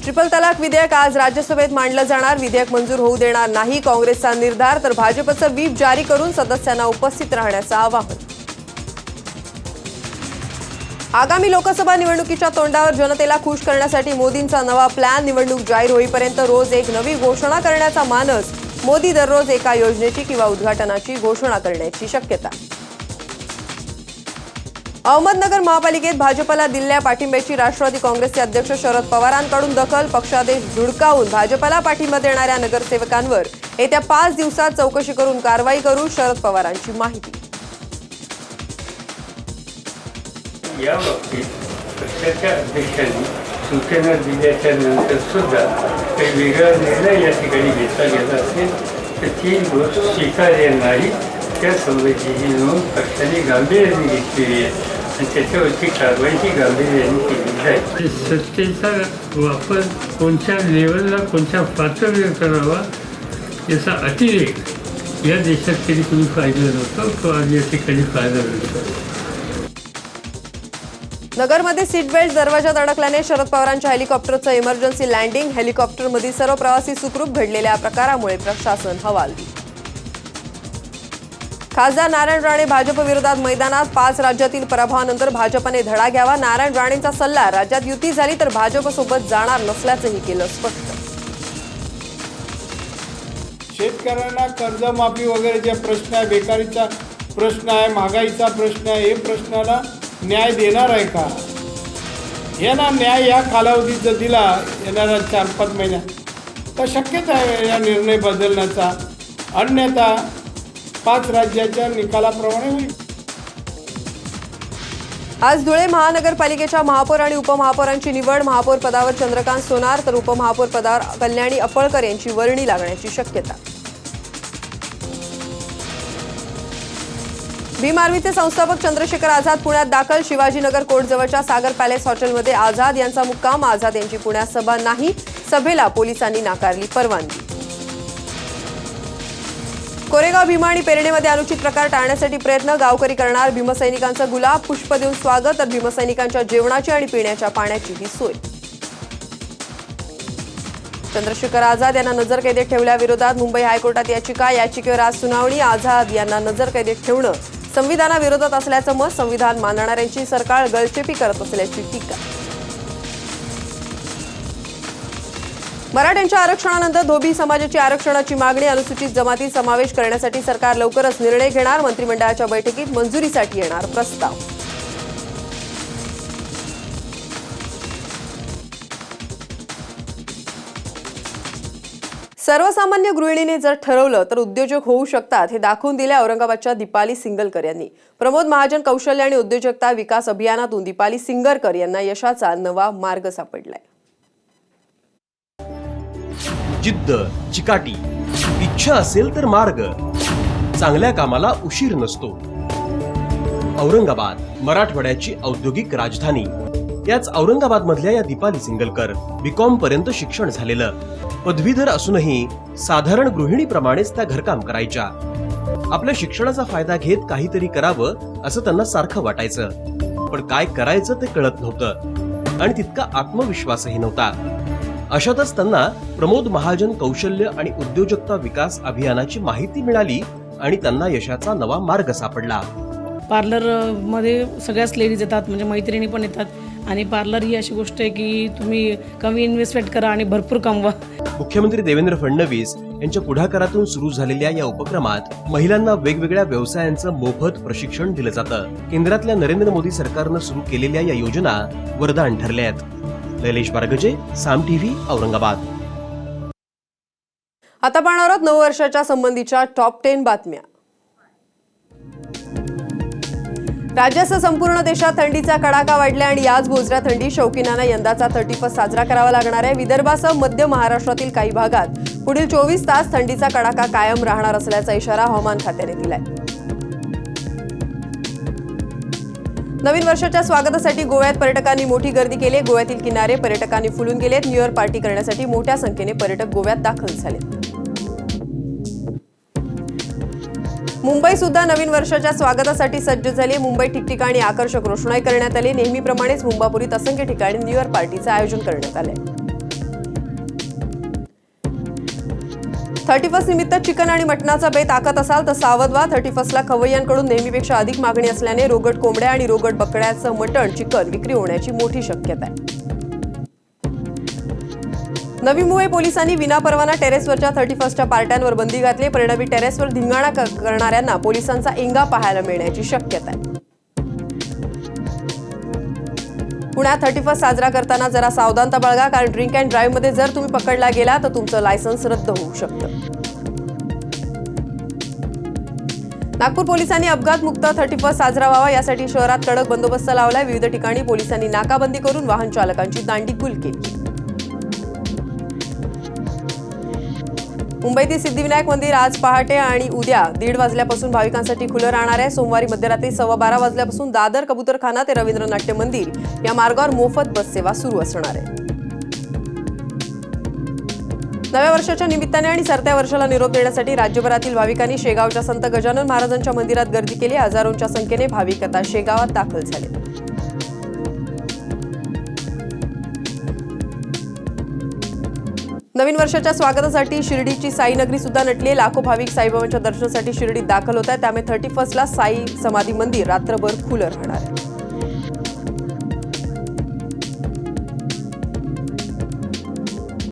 Triple तलाक विधेयक आज राज्यसभेत मांडलं जाणार. विधेयक मंजूर होऊ देणार नाही काँग्रेसचा निर्धार, तर भाजपचं व्हीप जारी करून सदस्यांना उपस्थित राहण्याचं आवाहन. आगामी लोकसभा निवडणुकीच्या तोंडावर जनतेला खुश करण्यासाठी मोदींचा नवा प्लॅन. निवडणूक जाहीर होईपर्यंत रोज एक नवी घोषणा करण्याचा मानस. मोदी दररोज एका योजनेची किंवा उद्घाटनाची घोषणा करण्याची शक्यता. अहमदनगर महापालिकेत भाजपला दिलेल्या पाठिंब्याची राष्ट्रवादी काँग्रेसचे अध्यक्ष शरद पवारांकडून दखल. पक्षादेश धुडकावून भाजपला पाठिंबा देणाऱ्या नगरसेवकांवर येत्या 5 दिवसात चौकशी करून कारवाई करू, शरद पवारांची माहिती. या बाबतीत पक्षाच्या अध्यक्षांनी सूचना दिल्याच्या नंतर सुद्धा काही वेगळा निर्णय या ठिकाणी घेतला गेला असेल तर ती गोष्ट स्वीकार्य नाही. त्या संबंधीची नोंद पक्षाने गांभीर्याने घेतलेली आहे आणि त्याच्यावरची कारवाईची गांभीर्याने केली जाईल. सत्तेचा वापर कोणत्या लेवलला कोणत्या पातळीवर करावा याचा अतिरेक या देशात कधी कुणी फायदा नव्हता, तो आज या ठिकाणी फायदा मिळतो. नगरमध्ये सीट बेल्ट दरवाजात अडकल्याने शरद पवारांच्या हेलिकॉप्टरचं इमर्जन्सी लँडिंग. हेलिकॉप्टरमधील सर्व प्रवासी सुखरूप. घडलेल्या प्रकारामुळे प्रशासन हवालदिल. खासदार नारायण राणे भाजप विरोधात मैदानात. 5 राज्यातील पराभवानंतर भाजपने धडा घ्यावा. नारायण राणेंचा सल्ला. राज्यात युती झाली तर भाजपसोबत जाणार नसल्याचंही केलं स्पष्ट. शेतकऱ्यांना कर्जमाफी वगैरे जे प्रश्न आहे, बेकारीचा प्रश्न आहे, महागाईचा प्रश्न आहे, हे प्रश्नाला न्याय देणार आहे का? यांना न्याय या कालावधीत जर दिला येणाऱ्या 4-5 महिन्यात तर शक्यच आहे या निर्णय बदलण्याचा. अन्यथा 5 राज्याच्या निकालाप्रमाणे होईल. आज धुळे महानगरपालिकेच्या महापौर आणि उपमहापौरांची निवड. महापौर पदावर चंद्रकांत सोनार तर उपमहापौर पदावर कल्याणी अपळकर यांची वर्णी लागण्याची शक्यता. भीम आर्मीचे संस्थापक चंद्रशेखर आझाद पुण्यात दाखल. शिवाजीनगर कोर्टजवळच्या सागर पॅलेस हॉटेलमध्ये आझाद यांचा मुक्काम. आझाद यांची पुण्यात सभा नाही. सभेला पोलिसांनी नाकारली परवानगी. कोरेगाव भीमा आणि पेरणेमध्ये अनुचित प्रकार टाळण्यासाठी प्रयत्न. गावकरी करणार भीमसैनिकांचं गुलाब. पुष्प देऊन स्वागत तर भीमसैनिकांच्या जेवणाची आणि पिण्याच्या पाण्याचीही सोय. चंद्रशेखर आझाद यांना नजरकैदेत ठेवल्याविरोधात मुंबई हायकोर्टात याचिका. याचिकेवर आज सुनावणी. आझाद यांना नजरकैदेत ठेवणं संविधानाविरोधात असल्याचं मत. संविधान मानणाऱ्यांची सरकार गळचेपी करत असल्याची टीका. मराठ्यांच्या आरक्षणानंतर धोबी समाजाची आरक्षणाची मागणी. अनुसूचित जमाती समावेश करण्यासाठी सरकार लवकरच निर्णय घेणार. मंत्रिमंडळाच्या बैठकीत मंजुरीसाठी येणार प्रस्ताव. सर्वसामान्य गृहिणीने जर ठरवलं तर उद्योजक होऊ शकतात हे दाखवून दिले औरंगाबादच्या दीपाली सिंगलकर यांनी. प्रमोद महाजन कौशल्य आणि उद्योजकता विकास अभियानातून दीपाली सिंगरकर यांना यशाचा नवा मार्ग सापडलाय. जिद्द, चिकाटी, इच्छा असेल तर मार्ग. चांगल्या कामाला उशीर नसतो. औरंगाबाद मराठवाड्याची औद्योगिक राजधानी. याच औरंगाबाद मधल्या या दीपाली सिंगलकर बीकॉम पर्यंत शिक्षण झालेलं. पदवीधर असूनही साधारण गृहिणीप्रमाणेच त्या घरकाम करायच्या. आपल्या शिक्षणाचा फायदा घेत काहीतरी करावं असं त्यांना सारखं वाटायचं, पण काय करायचं ते कळत नव्हतं आणि तितका आत्मविश्वासही नव्हता. अशातच त्यांना प्रमोद महाजन कौशल्य आणि उद्योजकता विकास अभियानाची माहिती मिळाली आणि त्यांना यशाचा नवा मार्ग सापडला. पार्लर मध्ये सगळ्याच लेडीज येतात, म्हणजे मैत्रिणी पण येतात. आणि पार्लर ही अशी गोष्ट आहे की तुम्ही कमी इन्व्हेस्टमेंट करा आणि भरपूर कमवा. मुख्यमंत्री देवेंद्र फडणवीस यांच्या पुढाकारातून सुरू झालेल्या या उपक्रमात महिलांना वेगवेगळ्या व्यवसायांचं मोफत प्रशिक्षण दिलं जातं. केंद्रातल्या नरेंद्र मोदी सरकारनं सुरू केलेल्या या योजना वरदान ठरल्या आहेत. लैलेश बारगजे, साम टीव्ही, औरंगाबाद. आता पाहणार आहोत नववर्षाच्या संबंधीच्या टॉप 10 बातम्या. राज्यासह संपूर्ण देशात थंडीचा कडाका वाढला आणि याच बोचऱ्या थंडी शौकीनांना यंदाचा 31 साजरा करावा लागणार आहे. विदर्भासह मध्य महाराष्ट्रातील काही भागात पुढील 24 तास थंडीचा कडाका कायम राहणार असल्याचा इशारा हवामान खात्याने दिलाय. नवीन वर्षाच्या स्वागतासाठी गोव्यात पर्यटकांनी मोठी गर्दी केली. गोव्यातील किनारे पर्यटकांनी फुलून गेलेत. न्यू इयर पार्टी करण्यासाठी मोठ्या संख्येने पर्यटक गोव्यात दाखल झाले. मुंबई सुद्धा नवीन वर्षाच्या स्वागतासाठी सज्ज झाली. मुंबईत ठिकठिकाणी आकर्षक रोषणाई करण्यात आली. नेहमीप्रमाणेच मुंबापुरीत असंख्य ठिकाणी न्यू इयर पार्टीचं आयोजन करण्यात आले. 31 निमित्त चिकन आणि मटणाचा बेत आखत असाल तर सावध व्हा. 31ला खवय्यांकडून नेहमीपेक्षा अधिक मागणी असल्याने रोगट कोंबड्या आणि रोगट बकड्याचं मटण चिकन विक्री होण्याची मोठी शक्यता आहे. नवी मुंबई पोलिसांनी विनापरवाना टेरेसवरच्या 31च्या पार्ट्यांवर बंदी घातली. परिणामी टेरेसवर धिंगाणा करणाऱ्यांना पोलिसांचा एंगा पाहायला मिळण्याची शक्यता आहे. पुण्यात 31 साजरा करताना जरा सावधानता बाळगा, कारण ड्रिंक अँड ड्राईव्ह मध्ये जर तुम्ही पकडला गेला तर तुमचं लायसन्स रद्द होऊ शकतं. नागपूर पोलिसांनी अपघातमुक्त 31 साजरा व्हावा यासाठी शहरात कडक बंदोबस्त लावलाय. विविध ठिकाणी पोलिसांनी नाकाबंदी करून वाहन चालकांची दांडीगुल केली. मुंबईतील सिद्धिविनायक मंदिर आज पहाटे आणि उद्या 1:30 वाजल्यापासून भाविकांसाठी खुलं राहणार आहे. सोमवारी मध्यरात्री 12:15 वाजल्यापासून दादर कबूतरखाना ते रवींद्र नाट्य मंदिर या मार्गावर मोफत बस सेवा सुरू असणार आहे. नव्या वर्षाच्या निमित्ताने आणि सरत्या वर्षाला निरोप देण्यासाठी राज्यभरातील भाविकांनी शेगावच्या संत गजानन महाराजांच्या मंदिरात गर्दी केली. हजारोंच्या संख्येने भाविक आता शेगावात दाखल झाले. नवीन वर्षाच्या स्वागतासाठी शिर्डीची साईनगरी सुद्धा नटली आहे. लाखो भाविक साईबाबांच्या दर्शनासाठी शिर्डीत दाखल होत आहेत. त्यामुळे 31ला साई समाधी मंदिर रात्रभर खुलं राहणार आहे.